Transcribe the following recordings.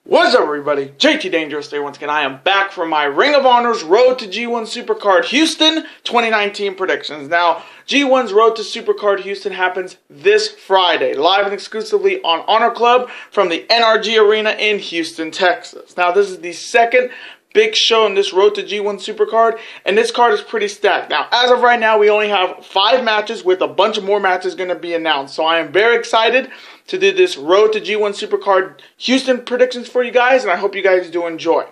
What's up, everybody? JT Dangerous here once again. I am back from my Ring of Honor's Road to G1 SuperCard Houston 2019 predictions. Now, G1's Road to SuperCard Houston happens this Friday, live and exclusively on Honor Club from the NRG Arena in Houston, Texas. Now, this is the second big show in this Road to G1 SuperCard, and this card is pretty stacked. Now, as of right now, we only have 5 matches with a bunch of more matches going to be announced. So I am very excited to do this Road to G1 SuperCard Houston predictions for you guys, and I hope you guys do enjoy.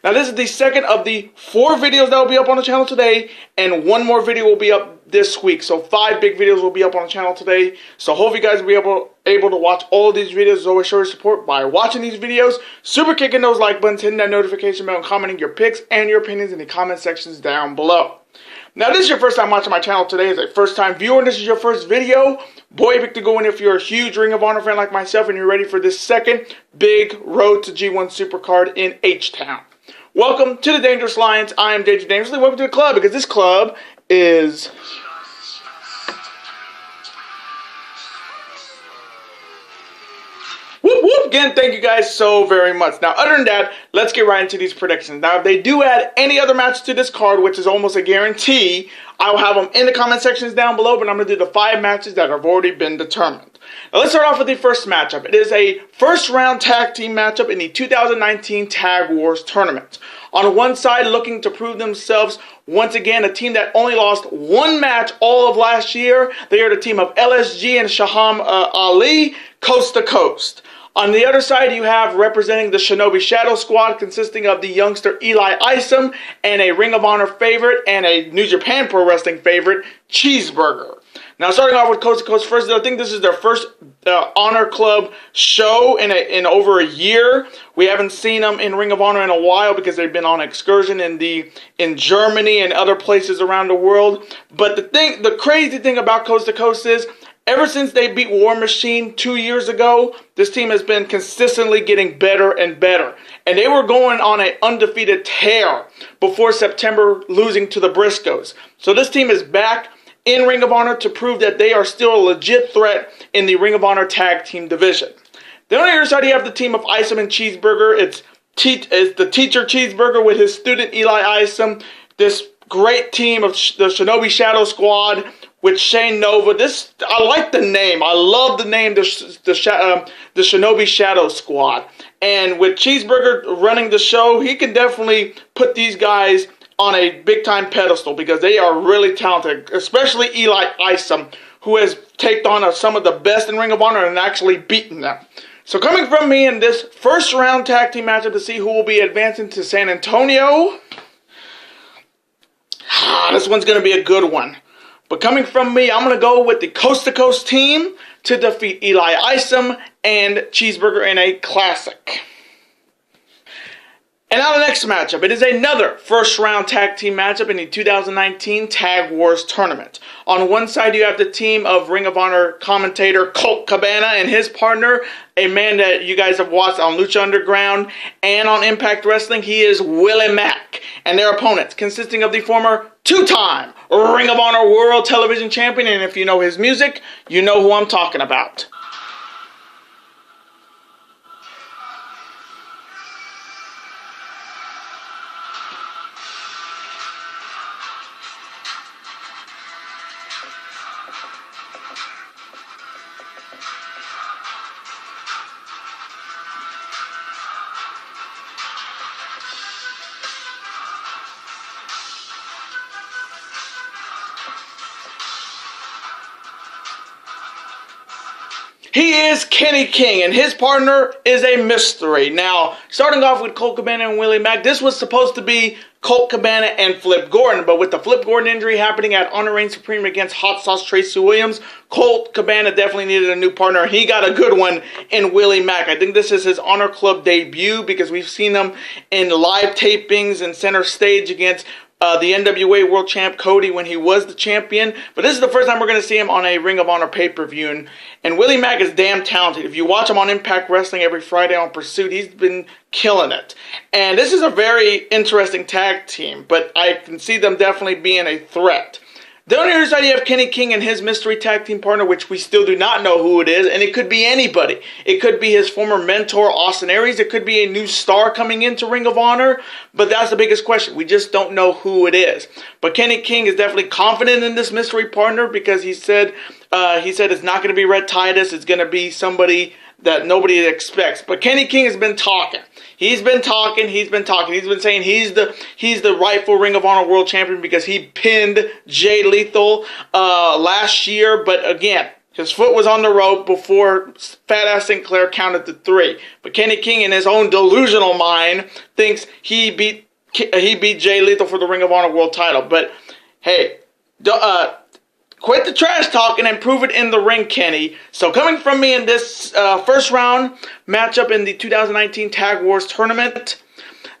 Now, this is the second of the 4 videos that will be up on the channel today, and 1 more video will be up this week. So 5 big videos will be up on the channel today. So hope you guys will be able to watch all of these videos. As always, show your support by watching these videos, super kicking those like buttons, hitting that notification bell, and commenting your picks and your opinions in the comment sections down below. Now, this is your first time watching my channel today, as a first-time viewer, and this is your first video, boy, pick to go in if you're a huge Ring of Honor fan like myself and you're ready for this second big Road to G1 SuperCard in H-Town. Welcome to the Dangerous Lions. I am JJ Dangerously. Welcome to the club, because this club is whoop whoop. Again, thank you guys so very much. Now, other than that, let's get right into these predictions. Now, if they do add any other matches to this card, which is almost a guarantee, I will have them in the comment sections down below, but I'm going to do the 5 matches that have already been determined. Now, let's start off with the first matchup. It is a first-round tag team matchup in the 2019 Tag Wars Tournament. On one side, looking to prove themselves once again, a team that only lost 1 match all of last year. They are the team of LSG and Shaham Ali, coast to coast. On the other side, you have representing the Shinobi Shadow Squad, consisting of the youngster Eli Isom and a Ring of Honor favorite and a New Japan Pro Wrestling favorite, Cheeseburger. Now, starting off with coast to coast first, I think this is their first Honor Club show in over a year. We haven't seen them in Ring of Honor in a while because they've been on excursion in Germany and other places around the world. But the crazy thing about coast to coast is, ever since they beat War Machine 2 years ago, this team has been consistently getting better and better. And they were going on an undefeated tear before September, losing to the Briscoes. So this team is back in Ring of Honor to prove that they are still a legit threat in the Ring of Honor Tag Team division. Then on the other side, you have the team of Isom and Cheeseburger. It's the teacher Cheeseburger with his student Eli Isom. This great team of the Shinobi Shadow Squad with Shane Nova. I like the name. I love the name, the Shinobi Shadow Squad. And with Cheeseburger running the show, he can definitely put these guys on a big-time pedestal because they are really talented, especially Eli Isom, who has taken on some of the best in Ring of Honor and actually beaten them. So coming from me in this first-round tag team matchup to see who will be advancing to San Antonio, this one's going to be a good one. But coming from me, I'm going to go with the coast-to-coast team to defeat Eli Isom and Cheeseburger in a classic. And now the next matchup. It is another first-round tag team matchup in the 2019 Tag Wars Tournament. On one side, you have the team of Ring of Honor commentator Colt Cabana and his partner, a man that you guys have watched on Lucha Underground and on Impact Wrestling. He is Willie Mack. And their opponents, consisting of the former 2-time Ring of Honor World Television Champion, and if you know his music, you know who I'm talking about. He is Kenny King, and his partner is a mystery. Now, starting off with Colt Cabana and Willie Mack, this was supposed to be Colt Cabana and Flip Gordon, but with the Flip Gordon injury happening at Honor Reign Supreme against Hot Sauce Tracy Williams, Colt Cabana definitely needed a new partner. He got a good one in Willie Mack. I think this is his Honor Club debut because we've seen him in live tapings and center stage against the NWA World Champ Cody when he was the champion. But this is the first time we're going to see him on a Ring of Honor pay-per-view. And Willie Mack is damn talented. If you watch him on Impact Wrestling every Friday on Pursuit, he's been killing it. And this is a very interesting tag team, but I can see them definitely being a threat. The only side you have Kenny King and his mystery tag team partner, which we still do not know who it is, and it could be anybody. It could be his former mentor, Austin Aries. It could be a new star coming into Ring of Honor, but that's the biggest question. We just don't know who it is. But Kenny King is definitely confident in this mystery partner because he said it's not going to be Red Titus. It's going to be somebody that nobody expects. But Kenny King has been talking. He's been saying he's the rightful Ring of Honor World Champion because he pinned Jay Lethal last year. But again, his foot was on the rope before Fat Ass Sinclair counted to 3. But Kenny King, in his own delusional mind, thinks he beat Jay Lethal for the Ring of Honor World title. But hey, quit the trash talking and prove it in the ring, Kenny. So coming from me in this first round matchup in the 2019 Tag Wars tournament,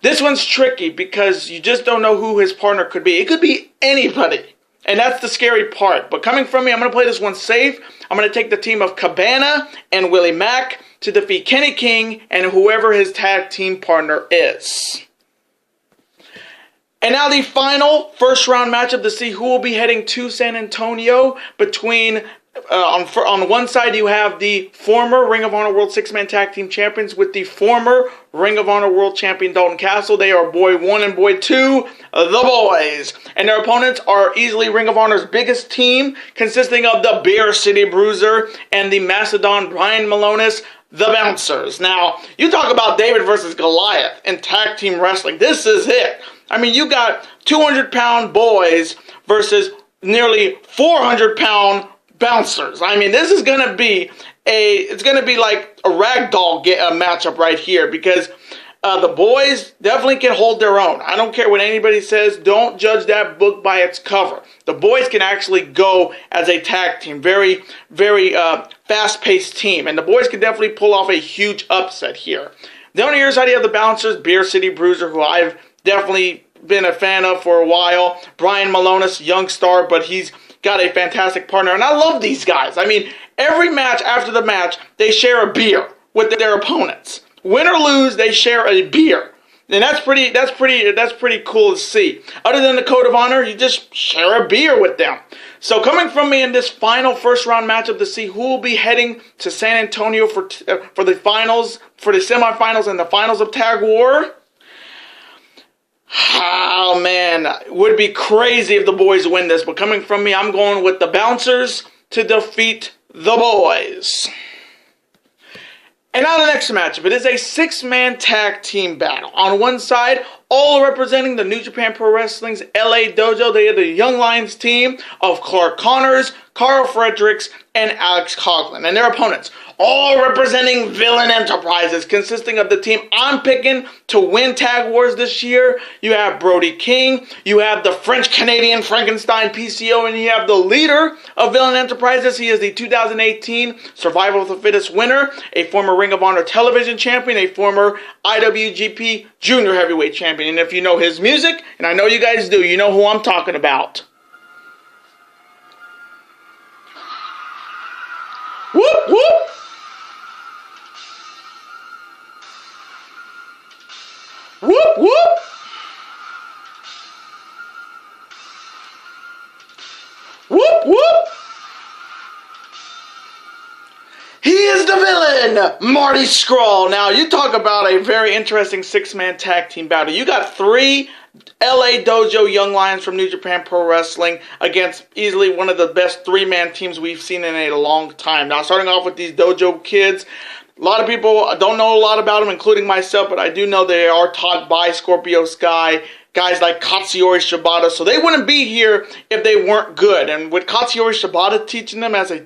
this one's tricky because you just don't know who his partner could be. It could be anybody, and that's the scary part. But coming from me, I'm going to play this one safe. I'm going to take the team of Cabana and Willie Mack to defeat Kenny King and whoever his tag team partner is. And now the final first round matchup to see who will be heading to San Antonio between, on one side you have the former Ring of Honor World 6-Man Tag Team Champions with the former Ring of Honor World Champion Dalton Castle. They are Boy 1 and Boy 2, the Boys. And their opponents are easily Ring of Honor's biggest team, consisting of the Beer City Bruiser and the Macedon Brian Malonis, the Bouncers. Now, you talk about David versus Goliath in tag team wrestling. This is it. I mean, you got 200-pound boys versus nearly 400-pound bouncers. I mean, this is going to be like a ragdoll matchup right here because the boys definitely can hold their own. I don't care what anybody says. Don't judge that book by its cover. The boys can actually go as a tag team. Very, very fast-paced team. And the boys can definitely pull off a huge upset here. The only other side you have the Bouncers, Beer City Bruiser, who I've definitely been a fan of for a while. Brian Malonis, young star, but he's got a fantastic partner. And I love these guys. I mean, every match after the match, they share a beer with their opponents. Win or lose, they share a beer. And that's pretty cool to see. Other than the code of honor, you just share a beer with them. So coming from me in this final first round matchup to see who will be heading to San Antonio for the finals, for the semifinals and the finals of Tag War. Oh man, it would be crazy if the boys win this, but coming from me, I'm going with the Bouncers to defeat the Boys. And now the next matchup, it is a 6-man tag team battle. On one side, all representing the New Japan Pro Wrestling's LA Dojo, they are the Young Lions team of Clark Connors, Carl Fredericks, and Alex Coughlin. And their opponents, all representing Villain Enterprises, consisting of the team I'm picking to win Tag Wars this year. You have Brody King, you have the French-Canadian Frankenstein PCO, and you have the leader of Villain Enterprises. He is the 2018 Survival of the Fittest winner, a former Ring of Honor television champion, a former IWGP Junior Heavyweight champion. And if you know his music, and I know you guys do, you know who I'm talking about. Whoop, whoop! Whoop, whoop! Whoop, whoop! He is the villain, Marty Scurll. Now, you talk about a very interesting 6-man tag team battle. You got 3 LA Dojo Young Lions from New Japan Pro Wrestling against easily one of the best 3-man teams we've seen in a long time. Now, starting off with these Dojo kids, a lot of people don't know a lot about them, including myself, but I do know they are taught by Scorpio Sky, guys like Katsuyori Shibata, so they wouldn't be here if they weren't good. And with Katsuyori Shibata teaching them as a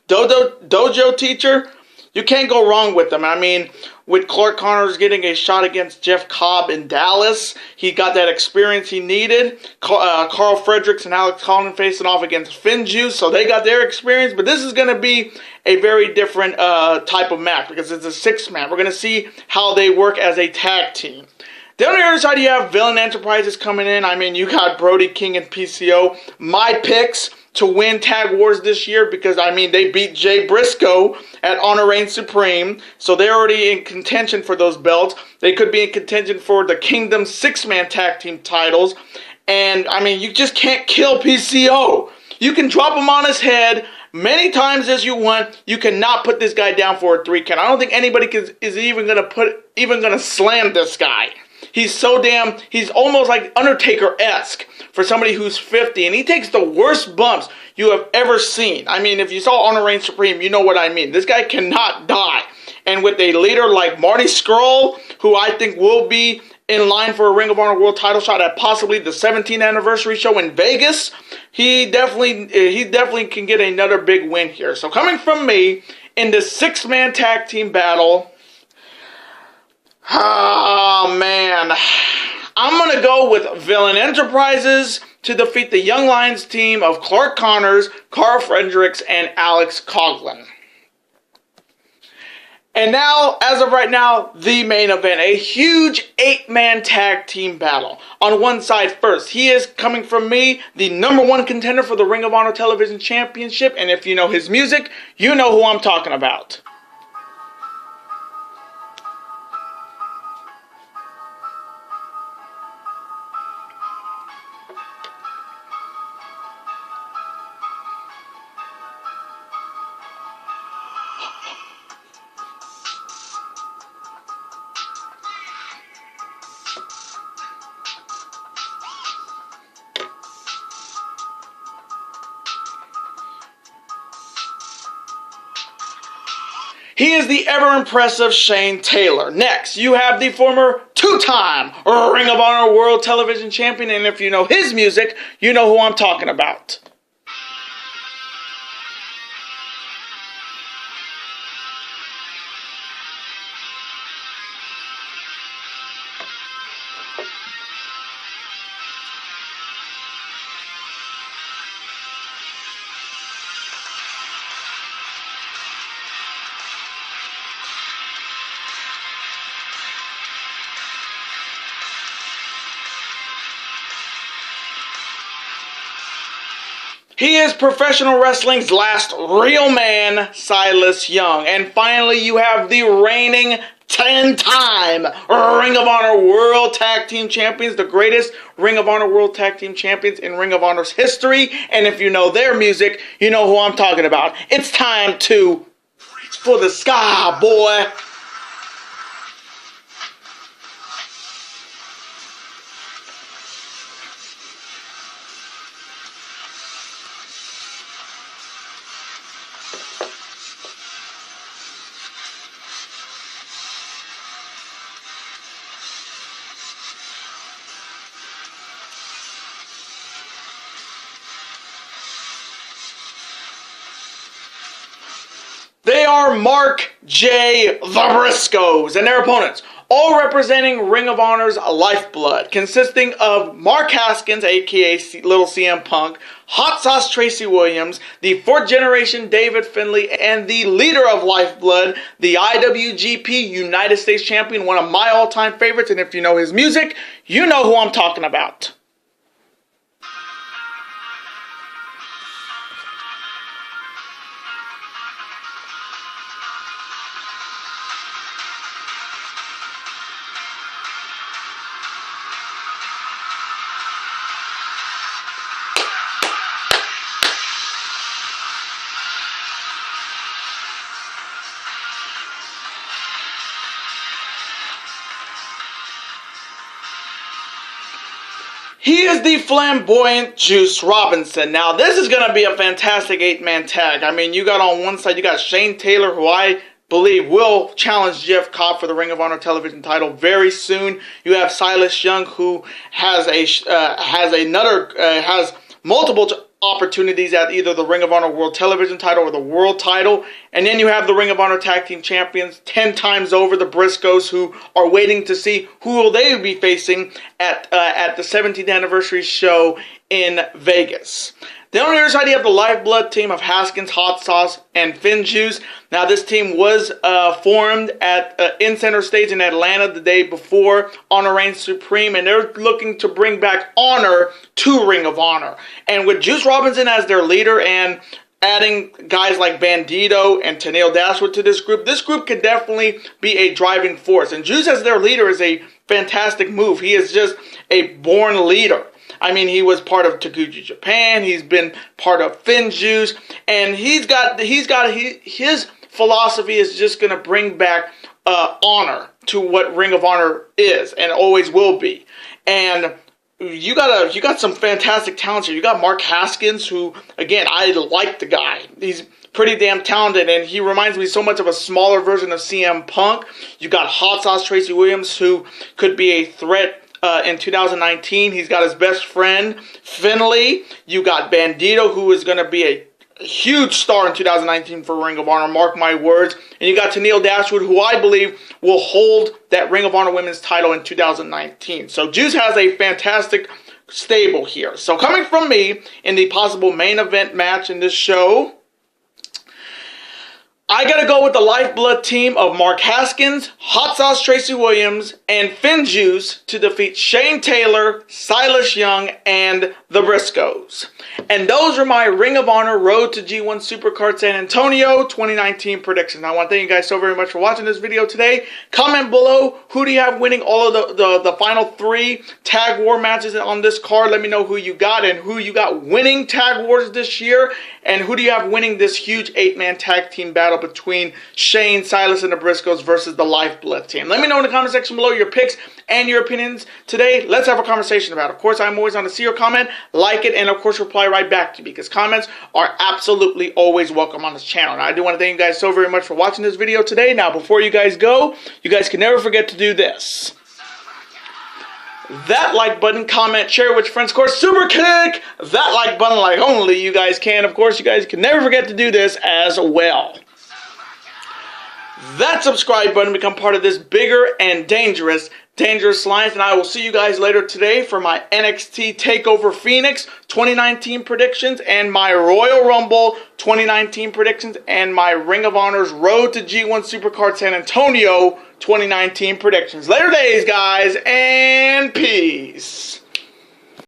dojo teacher, you can't go wrong with them. I mean, with Clark Connors getting a shot against Jeff Cobb in Dallas, he got that experience he needed. Carl Fredericks and Alex Coughlin facing off against Finjuice, so they got their experience. But this is going to be a very different type of match because it's a 6-man. We're going to see how they work as a tag team. Then on the other side, you have Villain Enterprises coming in. I mean, you got Brody King and PCO. My picks to win Tag Wars this year because, I mean, they beat Jay Briscoe at Honor Reign Supreme, so they're already in contention for those belts. They could be in contention for the Kingdom 6-man tag team titles. And, I mean, you just can't kill PCO. You can drop him on his head many times as you want. You cannot put this guy down for a 3 count. I don't think anybody is even gonna slam this guy. He's so damn, he's almost like Undertaker-esque for somebody who's 50, and he takes the worst bumps you have ever seen. I mean, if you saw Honor Reigns Supreme, you know what I mean. This guy cannot die. And with a leader like Marty Scurll, who I think will be in line for a Ring of Honor World title shot at possibly the 17th anniversary show in Vegas, he definitely can get another big win here. So coming from me in this 6-man tag team battle, oh man, I'm going to go with Villain Enterprises to defeat the Young Lions team of Clark Connors, Carl Fredericks, and Alex Coughlin. And now, as of right now, the main event, a huge 8-man tag team battle. On one side first, he is coming from me, the #1 contender for the Ring of Honor Television Championship, and if you know his music, you know who I'm talking about. He is the ever-impressive Shane Taylor. Next, you have the former 2-time Ring of Honor World Television Champion, and if you know his music, you know who I'm talking about. He is professional wrestling's last real man, Silas Young. And finally, you have the reigning 10-time Ring of Honor World Tag Team Champions, the greatest Ring of Honor World Tag Team Champions in Ring of Honor's history. And if you know their music, you know who I'm talking about. It's time to reach for the sky, boy. They are Mark J. the Briscoes and their opponents, all representing Ring of Honor's lifeblood, consisting of Mark Haskins, aka Little CM Punk, Hot Sauce Tracy Williams, the 4th generation David Finlay, and the leader of Lifeblood, the IWGP United States Champion, one of my all-time favorites, and if you know his music, you know who I'm talking about. He is the flamboyant Juice Robinson. Now, this is going to be a fantastic 8-man tag. I mean, you got on one side, you got Shane Taylor, who I believe will challenge Jeff Cobb for the Ring of Honor television title very soon. You have Silas Young, who has multiple opportunities at either the Ring of Honor World Television title or the World title. And then you have the Ring of Honor Tag Team Champions 10 times over, the Briscoes, who are waiting to see who will they be facing at the 17th anniversary show in Vegas. Then on the other side, you have the Lifeblood team of Haskins, Hot Sauce, and Finn Juice. Now, this team was formed at in Center Stage in Atlanta the day before Honor Reigns Supreme, and they're looking to bring back honor to Ring of Honor. And with Juice Robinson as their leader and adding guys like Bandito and Tenille Dashwood to this group could definitely be a driving force. And Juice as their leader is a fantastic move. He is just a born leader. I mean, he was part of Taguchi Japan. He's been part of Finjuice, and his philosophy is just going to bring back honor to what Ring of Honor is and always will be. And you got some fantastic talents here. You got Mark Haskins, who, again, I like the guy. He's pretty damn talented, and he reminds me so much of a smaller version of CM Punk. You got Hot Sauce Tracy Williams, who could be a threat in 2019. He's got his best friend, Finlay. You got Bandito, who is going to be a huge star in 2019 for Ring of Honor, mark my words. And you got Tennille Dashwood, who I believe will hold that Ring of Honor Women's title in 2019. So Juice has a fantastic stable here. So coming from me in the possible main event match in this show, I gotta go with the Lifeblood team of Mark Haskins, Hot Sauce Tracy Williams, and Finjuice to defeat Shane Taylor, Silas Young, and the Briscoes. And those are my Ring of Honor Road to G1 SuperCard San Antonio 2019 predictions. I want to thank you guys so very much for watching this video today. Comment below, who do you have winning all of the final 3 tag war matches on this card? Let me know who you got and who you got winning tag wars this year. And who do you have winning this huge 8-man tag team battle between Shane, Silas, and the Briscoes versus the Lifeblood team? Let me know in the comment section below your picks and your opinions today. Let's have a conversation about it. Of course, I'm always on to see your comment, like it, and of course reply right back to you, because comments are absolutely always welcome on this channel. And I do want to thank you guys so very much for watching this video today. Now, before you guys go, you guys can never forget to do this. That like button, comment, share with your friends. Of course, super kick that like button like only you guys can. Of course, you guys can never forget to do this as well. That subscribe button, become part of this bigger and dangerous alliance. And I will see you guys later today for my NXT TakeOver Phoenix 2019 predictions and my Royal Rumble 2019 predictions and my Ring of Honor's Road to G1 SuperCard San Antonio 2019 predictions. Later days, guys, and peace.